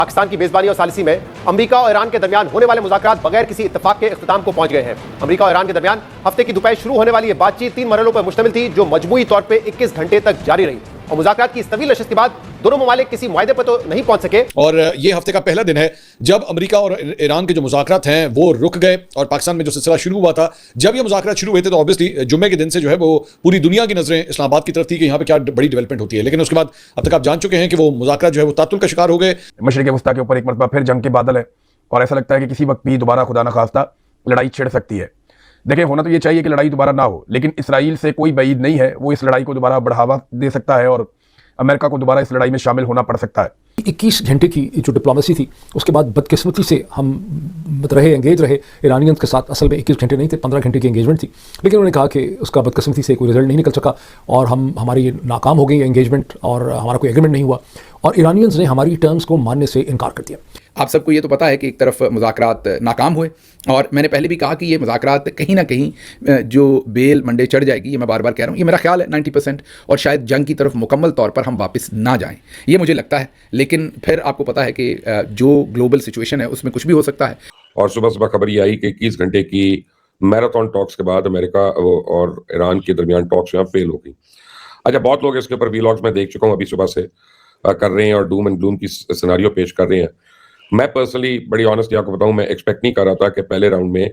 पाकिस्तान की मेजबानी और सालिसी में अमेरिका और ईरान के दरमियान होने वाले मुज़ाकरात बगैर किसी इत्तेफाक के इख्तिताम को पहुंच गए हैं। अमेरिका और ईरान के दरमियान हफ्ते की दोपहर शुरू होने वाली ये बातचीत 3 मरहलों पर मुश्तमिल थी, जो मजमूई तौर पर 21 घंटे तक जारी रही और मुज़ाकरात की इस तवील नशस्त के बाद दोनों ममालिक किसी मुआहदे पर तो नहीं पहुंच सके। और ये हफ्ते का पहला दिन है जब अमेरिका और ईरान के जो मुज़ाकरात हैं वो रुक गए और पाकिस्तान में जो सिलसिला शुरू हुआ था, जब ये मुज़ाकरात शुरू हुए थे तो ऑब्वियसली जुम्मे के दिन से जो है वो पूरी दुनिया की नजरें इस्लामाबाद की तरफ थी कि यहाँ पे क्या बड़ी डेवलपमेंट होती है। लेकिन उसके बाद अब तक आप जान चुके हैं कि वो मुज़ाकरात जो है वो तातुल का शिकार हो गए। मशरिक़ वस्ता के ऊपर एक मरतबा फिर जंग के बादल है और ऐसा लगता है कि किसी वक्त भी दोबारा खुदा न खास्ता लड़ाई छिड़ सकती है। देखिए, होना तो ये चाहिए कि लड़ाई दोबारा ना हो, लेकिन इसराइल से कोई बईद नहीं है, वो इस लड़ाई को दोबारा बढ़ावा दे सकता है और अमेरिका को दोबारा इस लड़ाई में शामिल होना पड़ सकता है। 21 घंटे की जो डिप्लोमेसी थी उसके बाद बदकिस्मती से हम एंगेज रहे ईरानियंस के साथ। असल में 21 घंटे नहीं थे, 15 घंटे की एंगेजमेंट थी, लेकिन उन्होंने कहा कि उसका बदकिस्मती से कोई रिजल्ट नहीं निकल सका और हमारी नाकाम हो गई एंगेजमेंट और हमारा कोई एग्रीमेंट नहीं हुआ और ईरानियंस ने हमारी टर्म्स को मानने से इनकार कर दिया। आप सबको ये तो पता है कि एक तरफ मुज़ाकरात नाकाम हुए और मैंने पहले भी कहा कि ये मुज़ाकरात कहीं ना कहीं जो बेल मंडे चढ़ जाएगी, ये मैं बार बार कह रहा हूँ, ये मेरा ख्याल है 90% और शायद जंग की तरफ मुकम्मल तौर पर हम वापस ना जाएं, ये मुझे लगता है। लेकिन फिर आपको पता है कि जो ग्लोबल सिचुएशन है उसमें कुछ भी हो सकता है। और सुबह सुबह खबर ये आई कि 21 घंटे की मैराथन टॉक्स के बाद अमेरिका और ईरान के दरमियान टॉक्स यहाँ फेल हो गई। अच्छा, बहुत लोग इसके ऊपर वीलॉग्स में देख चुका हूँ, अभी सुबह से कर रहे हैं और डूम एंड ग्लूम की सिनेरियो पेश कर रहे हैं। मैं पर्सनली बड़ी ऑनेस्टली आपको बताऊं, मैं एक्सपेक्ट नहीं कर रहा था कि पहले राउंड में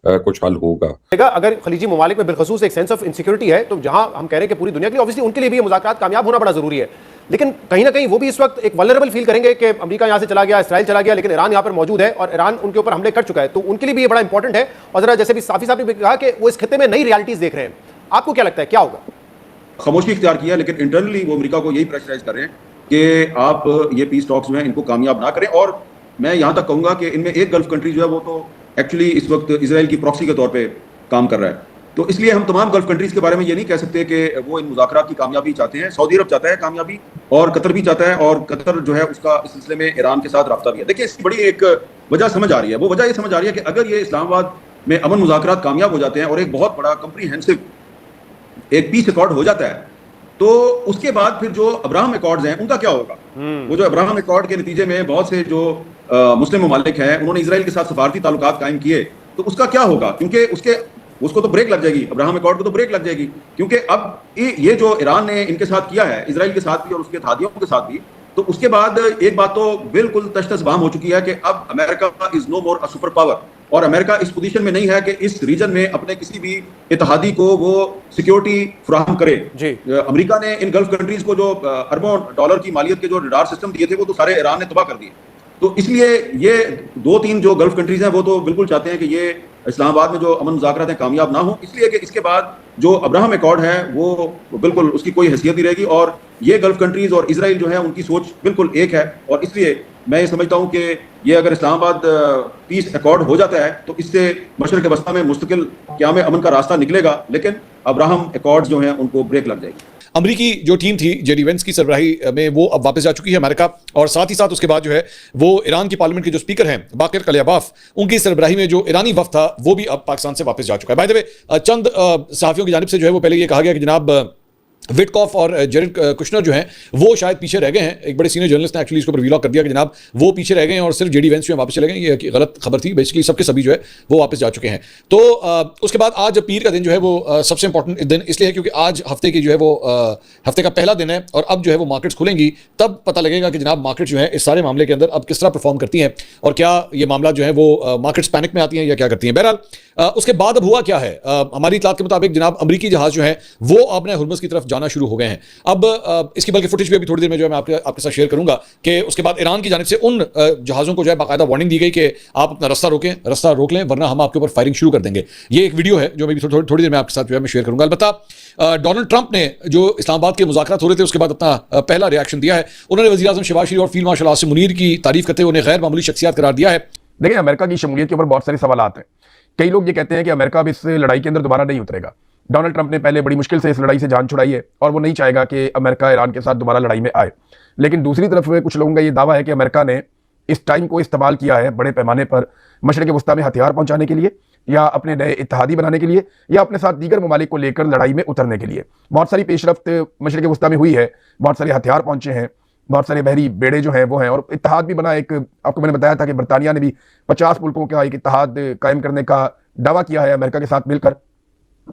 कुछ हल होगा। अगर खलीजी ममालिक में बिलखसूस एक सेंस ऑफ इनसिक्योरिटी है, तो जहां हम कह रहे हैं कि पूरी दुनिया के लिए ऑब्वियसली उनके लिए भी ये मुज़ाकरात कामयाब होना बड़ा जरूरी है, लेकिन कहीं ना कहीं वो भी इस वक्त एक वल्नरेबल फील करेंगे कि अमेरिका यहां से चला गया, इसराइल चला गया, लेकिन ईरान यहां पर मौजूद है और ईरान उनके ऊपर हमले कर चुका है, तो उनके लिए भी ये बड़ा इंपॉर्टेंट है। और जरा जैसे भी साफी साहब ने कहा कि वो इस खित्ते में नई रियलिटीज देख रहे हैं, आपको क्या लगता है क्या होगा? खामोशी इख्तियार किया, लेकिन इंटरनली वो अमेरिका को यही प्रेशराइज कर रहे हैं कि आप ये पीस टॉक्स में इनको कामयाब ना करें। और मैं यहाँ तक कहूँगा कि इनमें एक गल्फ कंट्री जो है वो तो एक्चुअली इस वक्त इजराइल की प्रॉक्सी के तौर पे काम कर रहा है, तो इसलिए हम तमाम गल्फ कंट्रीज के बारे में ये नहीं कह सकते कि वो इन मुज़ाकरात की कामयाबी चाहते हैं। सऊदी अरब चाहता है कामयाबी और कतर भी चाहता है, और कतर जो है उसका इस सिलसिले में ईरान के साथ राब्ता भी है। देखिए, इसकी बड़ी एक वजह समझ आ रही है, वो वजह ये समझ आ रही है कि अगर ये इस्लामाबाद में अमन मुज़ाकरात कामयाब हो जाते हैं और एक बहुत बड़ा कंप्रीहेंसिव एक पीस अकॉर्ड हो जाता है, तो उसके बाद फिर जो अब्राहम अकॉर्ड्स हैं उनका क्या होगा? वो जो अब्राहम अकॉर्ड के नतीजे में बहुत से जो मुस्लिम ममालिक हैं उन्होंने इजराइल के साथ सफारती ताल्लुकात कायम किए, तो उसका क्या होगा? क्योंकि उसको तो ब्रेक लग जाएगी, अब्राहम अकॉर्ड को तो ब्रेक लग जाएगी, क्योंकि अब ये जो ईरान ने इनके साथ किया है, इजराइल के साथ भी और उसके इत्तेहादियों के साथ भी, तो उसके बाद एक बात तो बिल्कुल तश्तसबाम हो चुकी है कि अब America is no more a super power और अमेरिका इस पोजीशन में नहीं है कि इस रीजन में अपने किसी भी इत्तेहादी को वो सिक्योरिटी फराहम करे। अमेरिका ने इन गल्फ कंट्रीज को जो अरबों डॉलर की मालियत के जो रडार सिस्टम दिए थे वो तो सारे ईरान ने तबाह कर दिए। तो इसलिए ये 2-3 जो गल्फ कंट्रीज हैं वो तो बिल्कुल चाहते हैं कि ये इस्लामाबाद में जो अमन मुज़ाकरात हैं कामयाब ना हो, इसलिए कि इसके बाद जो अब्राहम अकॉर्ड है वो बिल्कुल उसकी कोई हैसियत नहीं रहेगी। और ये गल्फ कंट्रीज और इजराइल जो है उनकी सोच बिल्कुल एक है, और इसलिए मैं ये समझता हूँ कि ये अगर इस्लामाबाद पीस अकॉर्ड हो जाता है तो इससे मशरिक़ वस्ता में मुस्तकिल क़याम अमन का रास्ता निकलेगा, लेकिन अब्राहम अकॉर्ड्स जो हैं उनको ब्रेक लग जाएगी। अमरीकी जो टीम थी जेडी वेंस की सरबराही में वो अब वापस जा चुकी है अमेरिका, और साथ ही साथ उसके बाद जो है वो ईरान की पार्लियामेंट के जो स्पीकर हैं बाकिर कलियाबाफ, उनकी सरबराही में जो ईरानी वफ्द था वो भी अब पाकिस्तान से वापस जा चुका है। बाय द वे, चंद सहाफ़ियों की जानिब से जो है वो पहले ये कहा गया कि जनाब विटकॉफ और जेरेड कुशनर जो हैं वो शायद पीछे रह गए हैं। एक बड़े सीनियर जर्नलिस्ट ने एक्चुअली इसके ऊपर वीलॉग कर दिया कि जनाब वो पीछे रह गए हैं और सिर्फ जेडी वेंस जो है वापस चले गए। ये गलत खबर थी, बेसिकली सबके सभी जो है वो वापस जा चुके हैं। तो उसके बाद आज पीर का दिन जो है वो सबसे इंपॉर्टेंट दिन इसलिए है क्योंकि आज हफ्ते की जो है वो हफ्ते का पहला दिन है और अब जो है वो मार्केट्स खुलेंगी, तब पता लगेगा कि जनाब मार्केट जो है इस सारे मामले के अंदर अब किस तरह परफॉर्म करती हैं और क्या ये मामला जो है वो मार्केट्स पैनिक में आती हैं या क्या करती हैं। बहरहाल उसके बाद अब हुआ क्या है, हमारी इत्तलात के मुताबिक जनाब अमरीकी जहाज जो है वो अपने हुर्मुज़ की तरफ जाना शुरू हो गए हैं। अब इसकी बल्कि फुटेज भी अभी थोड़ी देर में जो है मैं आपके साथ शेयर करूंगा कि उसके बाद ईरान की जानिब से उन जहाज़ों को जो है बाकायदा वार्निंग दी गई कि आप अपना रास्ता रोक लें वरना हम आपके ऊपर फायरिंग शुरू कर देंगे। ये एक वीडियो है जो मैं थोड़ी देर में आपके साथ जो है मैं शेयर करूंगा। अलबत्ता डोनाल्ड ट्रंप ने जो इस्लामाबाद के मुज़ाकरात हो रहे थे उसके बाद अपना पहला रिएक्शन दिया है। उन्होंने वज़ीर आज़म शहबाज शरीफ और फील्ड मार्शल आसिम मुनीर की तारीफ करते हुए उन्हें गैर मामूली शख्सियत करार दिया है। देखिए, अमेरिका की शमूलियत के ऊपर बहुत सारे सवाल हैं। कई लोग ये कहते हैं कि अमेरिका अब इस लड़ाई के अंदर दोबारा नहीं उतरेगा। डोनाल्ड ट्रंप ने पहले बड़ी मुश्किल से इस लड़ाई से जान छुड़ाई है और वो नहीं चाहेगा कि अमेरिका ईरान के साथ दोबारा लड़ाई में आए। लेकिन दूसरी तरफ कुछ लोगों का ये दावा है कि अमेरिका ने इस टाइम को इस्तेमाल किया है बड़े पैमाने पर मशरिक़ वस्ता में हथियार पहुंचाने के लिए, या अपने नए इत्तेहादी बनाने के लिए, या अपने साथ दीगर ममालिक को लेकर लड़ाई में उतरने के लिए। बहुत सारी पेशरफ्त मशरिक़ वस्ता में हुई है, बहुत सारे हथियार पहुंचे हैं, बहुत सारे बहरी बेड़े जो हैं वो हैं, और इत्तेहाद भी बना। एक आपको मैंने बताया था कि बरतानिया ने भी 50 मुल्कों का एक इत्तेहाद कायम करने का दावा किया है अमेरिका के साथ मिलकर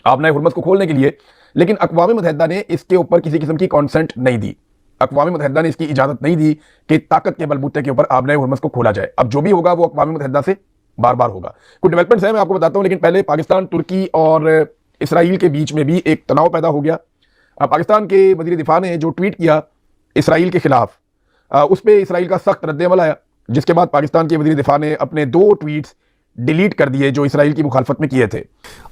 आबनाए हुर्मुज़ को खोलने के लिए, लेकिन अक़वाम मुत्तहिदा ने इसके ऊपर किसी किस्म की कॉन्सेंट नहीं दी। अक़वाम मुत्तहिदा ने इसकी इजाज़त नहीं दी कि ताकत के बलबूते के ऊपर आबनाए हुर्मुज़ को खोला जाए। अब जो भी होगा वो अक़वाम मुत्तहिदा से बार बार होगा। कुछ डेवलपमेंट्स हैं मैं आपको बताता हूँ, लेकिन पहले पाकिस्तान, तुर्की और इसराइल के बीच में भी एक तनाव पैदा हो गया। पाकिस्तान के वज़ीर दिफा ने जो ट्वीट किया इसराइल के खिलाफ, उस पर इसराइल का सख्त रद्द-ए-अमल आया, जिसके बाद पाकिस्तान के वज़ीर दिफा ने अपने 2 ट्वीट्स डिलीट कर दिए जो इसराइल की मुखालफत में किए थे।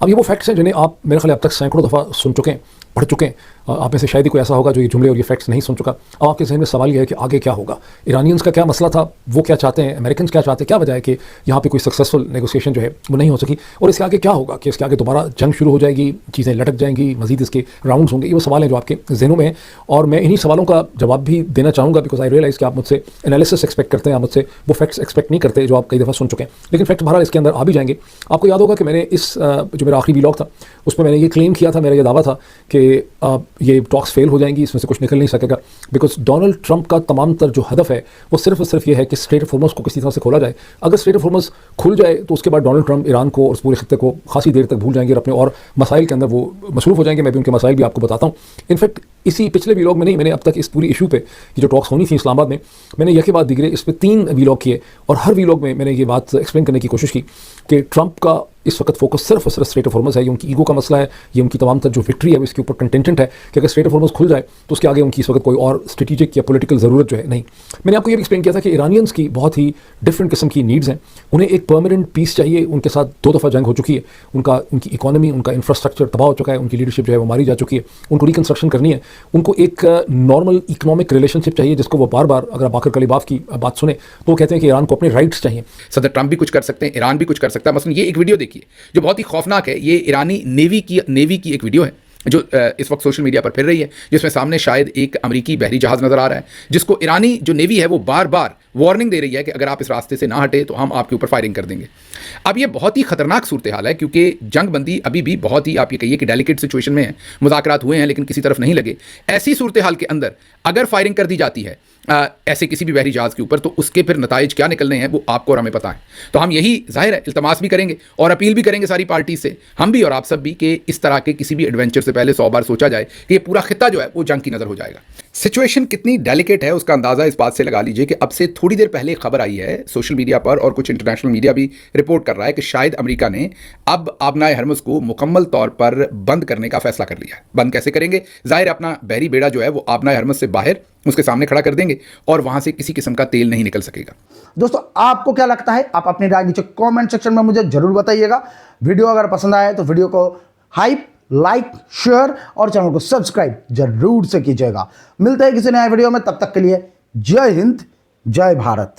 अब ये वो फैक्ट्स हैं जिन्हें आप मेरे ख्याल अब तक सैकड़ों दफ़ा सुन चुके हैं, पढ़ चुके हैं। आप में से शायद ही कोई ऐसा होगा जो ये जुमले और ये फैक्ट्स नहीं सुन चुका। अब आपके जहन में सवाल ये है कि आगे क्या होगा, ईरानियंस का क्या मसला था, वो क्या चाहते हैं, अमेरिकन क्या चाहते हैं, क्या वजह है कि यहाँ पे कोई सक्सेसफुल नेगोशिएशन जो है वो नहीं हो सकी, और इसके आगे क्या होगा कि इसके आगे दोबारा जंग शुरू हो जाएगी, चीज़ें लटक जाएंगी, मजीद इसके राउंड्स होंगे। ये वो सवाल हैं जो आपके जहनों में हैं, और मैं इन्हीं सवालों का जवाब भी देना चाहूँगा, बिकॉज आई रियलाइज़ कि आप मुझसे एनालिसिस एक्सपेक्ट करते हैं, आप मुझसे वो फैक्ट्स एक्सपेक्ट नहीं करते जो आप कई दफ़ा सुन चुके हैं। लेकिन फैक्ट बहरहाल इसके अंदर आ भी जाएंगे। आपको याद होगा कि मैंने इस जो मेरा आखिरी व्लॉग था उसमें मैंने ये क्लेम किया था, मेरा ये दावा था कि ये टॉक्स फेल हो जाएंगी, इसमें से कुछ निकल नहीं सकेगा, बिकॉज डोनाल्ड ट्रंप का तमाम तर जो हदफ है वो सिर्फ और सिर्फ ये है कि स्ट्रेट ऑफ हॉर्मुज़ को किसी तरह से खोला जाए। अगर स्ट्रेट ऑफ हॉर्मुज़ खुल जाए तो उसके बाद डोनाल्ड ट्रंप ईरान को और उस पूरे खत्ते को खासी देर तक भूल जाएंगे और अपने और मसाइल के अंदर वो मसरूफ़ हो जाएंगे। मैं भी उनके मसाइल भी आपको बताता हूँ। इनफैक्ट इसी पिछले वीलॉग में नहीं, मैंने अब तक इस पूरी इशू पे ये जो टॉक्स होनी थी इस्लामाबाद में, मैंने यह के बाद दिगरे इस पर 3 वीलॉग किए, और हर वीलॉग में मैंने ये बात एक्सप्लेन करने की कोशिश की कि ट्रंप का इस वक्त फोकस सिर्फ और सिर्फ स्ट्रेट ऑफ हॉर्मुज़ है। ये उनकी ईगो का मसला है, ये उनकी तमाम तर जो विक्ट्री है वो इसके ऊपर कंटेंटेंट है कि अगर स्ट्रेट ऑफ हॉर्मुज़ खुल जाए तो उसके आगे उनकी इस वक्त कोई और स्ट्रेटेजिक या पॉलिटिकल ज़रूरत जो है नहीं। मैंने आपको ये भी एक्सप्लेन किया था कि ईरानियंस की बहुत ही डिफरेंट किस्म की नीड्स हैं। उन्हें एक परमानेंट पीस चाहिए, उनके साथ 2 दफ़ा जंग हो चुकी है, उनकी इकॉनमी, उनका इंफ्रास्ट्रक्चर तबाह हो चुका है, उनकी लीडरशिप जो है वो मारी जा चुकी है, उनको रिकन्स्ट्रक्शन करनी है, उनको एक नॉर्मल इकोनॉमिक रिलेशनशिप चाहिए जिसको वो बार बार, अगर बाकर कलीबाफ की बात सुने तो वो कहते हैं कि ईरान को अपने राइट्स चाहिए। सदर ट्रंप भी कुछ कर सकते हैं, ईरान भी कुछ कर सकता है। मसलन ये एक वीडियो देखिए जो बहुत ही खौफनाक है। ये ईरानी नेवी की एक वीडियो है जो इस वक्त सोशल मीडिया पर फिर रही है, जिसमें सामने शायद एक अमेरिकी बहरी जहाज़ नज़र आ रहा है, जिसको ईरानी जो नेवी है वो बार बार वार्निंग दे रही है कि अगर आप इस रास्ते से ना हटे तो हम आपके ऊपर फायरिंग कर देंगे। अब ये बहुत ही खतरनाक सूरत हाल है, क्योंकि जंग बंदी अभी भी बहुत ही, आप ये कहिए कि डेलिकेट सिचुएशन में है। मुज़ाकरात हुए हैं लेकिन किसी तरफ नहीं लगे। ऐसी सूरत हाल के अंदर अगर फायरिंग कर दी जाती है ऐसे किसी भी बहरी जहाज़ के ऊपर, तो उसके फिर नताइज क्या निकलने हैं वो आपको और हमें पता है। तो हम यही जाहिर है इल्तमास भी करेंगे और अपील भी करेंगे सारी पार्टी से, हम भी और आप सब भी, कि इस तरह के किसी भी एडवेंचर से पहले 100 बार सोचा जाए कि ये पूरा खित्ता जो है वो जंग की नज़र हो जाएगा। सिचुएशन कितनी डेलिकेट है उसका अंदाज़ा इस बात से लगा लीजिए कि अब से थोड़ी देर पहले खबर आई है सोशल मीडिया पर, और कुछ इंटरनेशनल मीडिया भी रिपोर्ट कर रहा है कि शायद अमेरिका ने अब आबनाए हर्मुज़ को मुकम्मल तौर पर बंद करने का फैसला कर लिया है। बंद कैसे करेंगे? जाहिर अपना बहरी बेड़ा जो है वो आबनाए हर्मुज़ से बाहर उसके सामने खड़ा कर देंगे और वहां से किसी किस्म का तेल नहीं निकल सकेगा। दोस्तों आपको क्या लगता है? आप अपनी राय नीचे कमेंट सेक्शन में मुझे जरूर बताइएगा। वीडियो अगर पसंद आए तो वीडियो को हाइप, लाइक, शेयर और चैनल को सब्सक्राइब जरूर से कीजिएगा। मिलते हैं किसी नए वीडियो में, तब तक के लिए जय हिंद, जय भारत।